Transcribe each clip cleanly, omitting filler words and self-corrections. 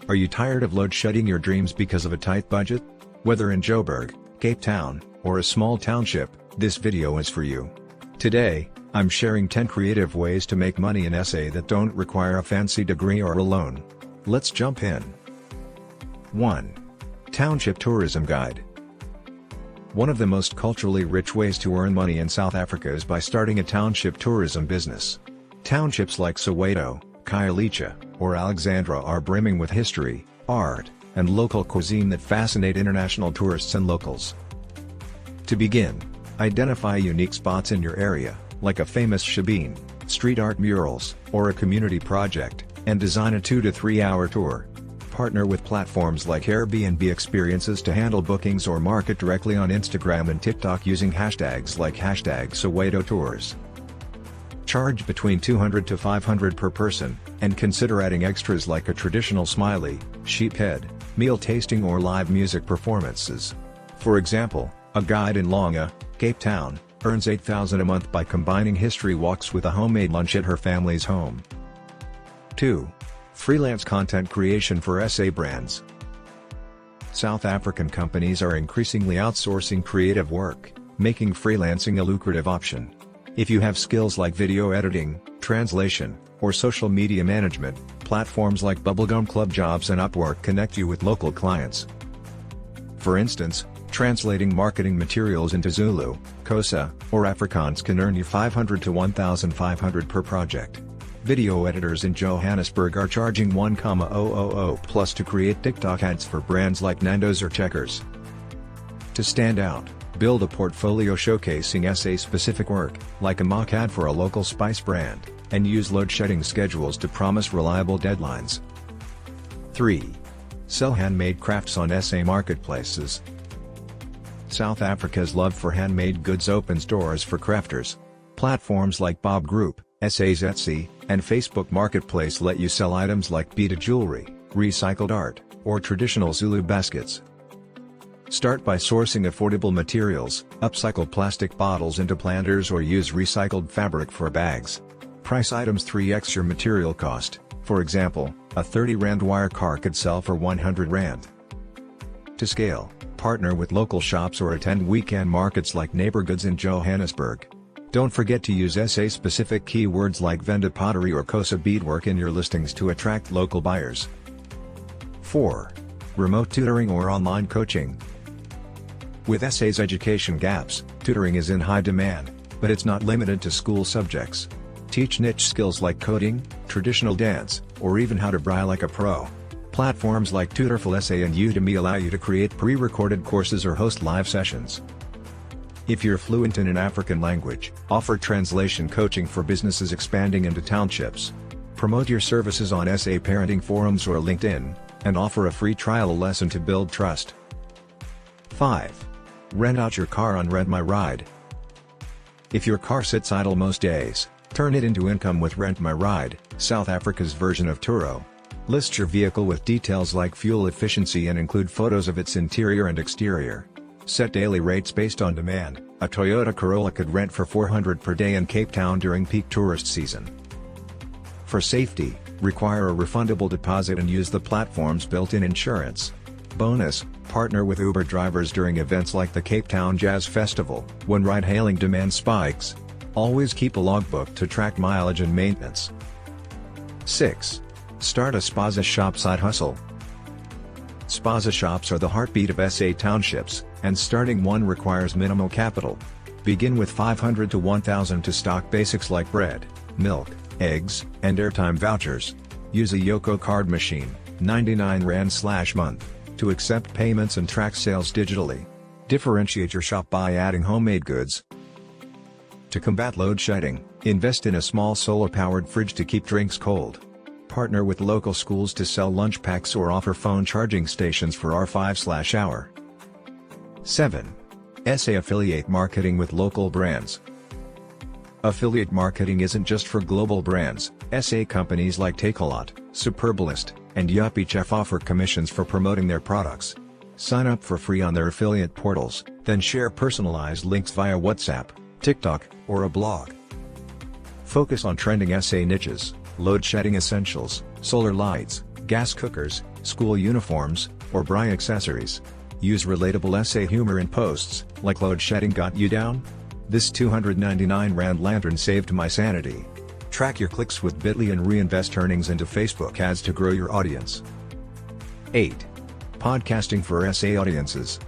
Are you tired of load shedding your dreams because of a tight budget? Whether in Joburg, Cape Town, or a small township, this video is for you. Today, I'm sharing 10 creative ways to make money in SA that don't require a fancy degree or a loan. Let's jump in. 1. Township Tourism Guide. One of the most culturally rich ways to earn money in South Africa is by starting a township tourism business. Townships like Soweto, Khayelitsha, or Alexandra are brimming with history, art, and local cuisine that fascinate international tourists and locals. To begin, identify unique spots in your area, like a famous shebeen, street art murals, or a community project, and design a 2 to 3 hour tour. Partner with platforms like Airbnb Experiences to handle bookings or market directly on Instagram and TikTok using hashtags like #SowetoTours. Charge between $200 to $500 per person, and consider adding extras like a traditional smiley, sheep head, meal tasting or live music performances. For example, a guide in Langa, Cape Town, earns $8,000 a month by combining history walks with a homemade lunch at her family's home. 2. Freelance content creation for SA brands. South African companies are increasingly outsourcing creative work, making freelancing a lucrative option. If you have skills like video editing, translation, or social media management, platforms like Bubblegum Club Jobs and Upwork connect you with local clients. For instance, translating marketing materials into Zulu, Xhosa, or Afrikaans can earn you $500 to $1,500 per project. Video editors in Johannesburg are charging $1,000 plus to create TikTok ads for brands like Nando's or Checkers. To stand out, build a portfolio showcasing SA-specific work, like a mock ad for a local spice brand, and use load-shedding schedules to promise reliable deadlines. 3. Sell handmade crafts on SA marketplaces. South Africa's love for handmade goods opens doors for crafters. Platforms like Bob Group, SA's Etsy, and Facebook Marketplace let you sell items like beaded jewelry, recycled art, or traditional Zulu baskets. Start by sourcing affordable materials, upcycle plastic bottles into planters or use recycled fabric for bags. Price items 3x your material cost. For example, a 30 Rand wire car could sell for 100 Rand. To scale, partner with local shops or attend weekend markets like Neighbor Goods in Johannesburg. Don't forget to use SA-specific keywords like Venda pottery or Xhosa beadwork in your listings to attract local buyers. 4. Remote tutoring or online coaching. With SA's education gaps, tutoring is in high demand, but it's not limited to school subjects. Teach niche skills like coding, traditional dance, or even how to braille like a pro. Platforms like Tutorful SA and Udemy allow you to create pre-recorded courses or host live sessions. If you're fluent in an African language, offer translation coaching for businesses expanding into townships. Promote your services on SA parenting forums or LinkedIn, and offer a free trial lesson to build trust. 5. Rent out your car on Rent My Ride. If your car sits idle most days, turn it into income with Rent My Ride, South Africa's version of Turo. List your vehicle with details like fuel efficiency and include photos of its interior and exterior. Set daily rates based on demand. A Toyota Corolla could rent for $400 per day in Cape Town during peak tourist season. For safety, require a refundable deposit and use the platform's built-in insurance. Bonus, partner with Uber drivers during events like the Cape Town Jazz Festival, when ride-hailing demand spikes. Always keep a logbook to track mileage and maintenance. 6. Start a Spaza shop side hustle. Spaza shops are the heartbeat of SA townships, and starting one requires minimal capital. Begin with $500 to $1,000 to stock basics like bread, milk, eggs, and airtime vouchers. Use a Yoco card machine, 99 Rand/month, to accept payments and track sales digitally. Differentiate your shop by adding homemade goods. To combat load shedding, invest in a small solar-powered fridge to keep drinks cold. Partner with local schools to sell lunch packs or offer phone charging stations for R5/hour. 7. SA affiliate marketing with local brands. Affiliate marketing isn't just for global brands. SA companies like Takealot, Superbalist, and Yuppie Chef offer commissions for promoting their products. Sign up for free on their affiliate portals, then share personalized links via WhatsApp, TikTok, or a blog. Focus on trending SA niches, load shedding essentials, solar lights, gas cookers, school uniforms, or Braille accessories. Use relatable SA humor in posts, like load shedding got you down? This 299 Rand lantern saved my sanity. Track your clicks with Bitly and reinvest earnings into Facebook ads to grow your audience. 8. Podcasting for SA audiences.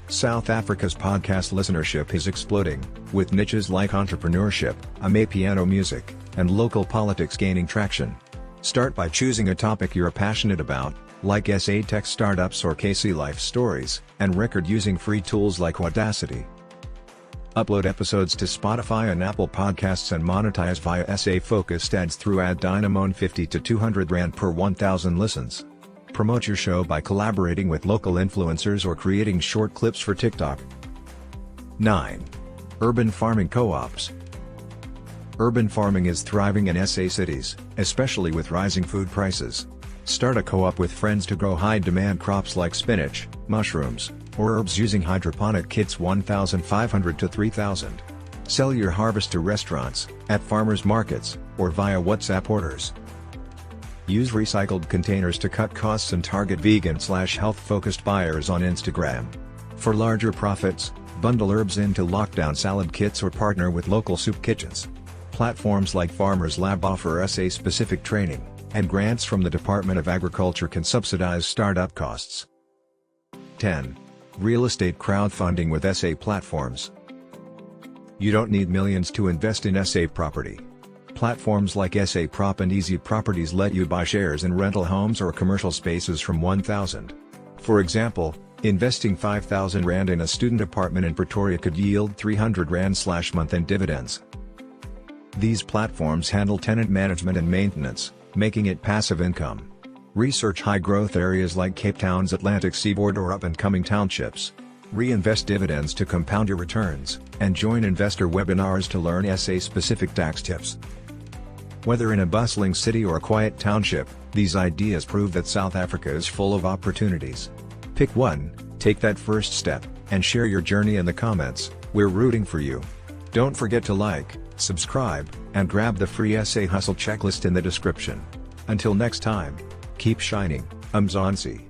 South Africa's podcast listenership is exploding, with niches like entrepreneurship, amapiano music, and local politics gaining traction. Start by choosing a topic you're passionate about, like SA tech startups or KC life stories, and record using free tools like Audacity. Upload episodes to Spotify and Apple Podcasts and monetize via SA-focused ads through Ad Dynamo, 50 to 200 Rand per 1,000 listens. Promote your show by collaborating with local influencers or creating short clips for TikTok. 9. Urban farming co-ops. Urban farming is thriving in SA cities, especially with rising food prices. Start a co-op with friends to grow high-demand crops like spinach, mushrooms, or herbs using hydroponic kits 1,500 to 3,000. Sell your harvest to restaurants, at farmers markets, or via WhatsApp orders. Use recycled containers to cut costs and target vegan/health-focused buyers on Instagram. For larger profits, bundle herbs into lockdown salad kits or partner with local soup kitchens. Platforms like Farmers Lab offer SA-specific training, and grants from the Department of Agriculture can subsidize startup costs. 10. Real estate crowdfunding with SA platforms. You don't need millions to invest in SA property. Platforms like SA Prop and Easy Properties let you buy shares in rental homes or commercial spaces from 1,000. For example, investing 5,000 Rand in a student apartment in Pretoria could yield 300 Rand/month in dividends. These platforms handle tenant management and maintenance, making it passive income. Research high-growth areas like Cape Town's Atlantic Seaboard or up-and-coming townships. Reinvest dividends to compound your returns, and join investor webinars to learn SA-specific tax tips. Whether in a bustling city or a quiet township, these ideas prove that South Africa is full of opportunities. Pick one, take that first step, and share your journey in the comments. We're rooting for you. Don't forget to like, subscribe, and grab the free SA Hustle checklist in the description. Until next time, keep shining, Mzansi.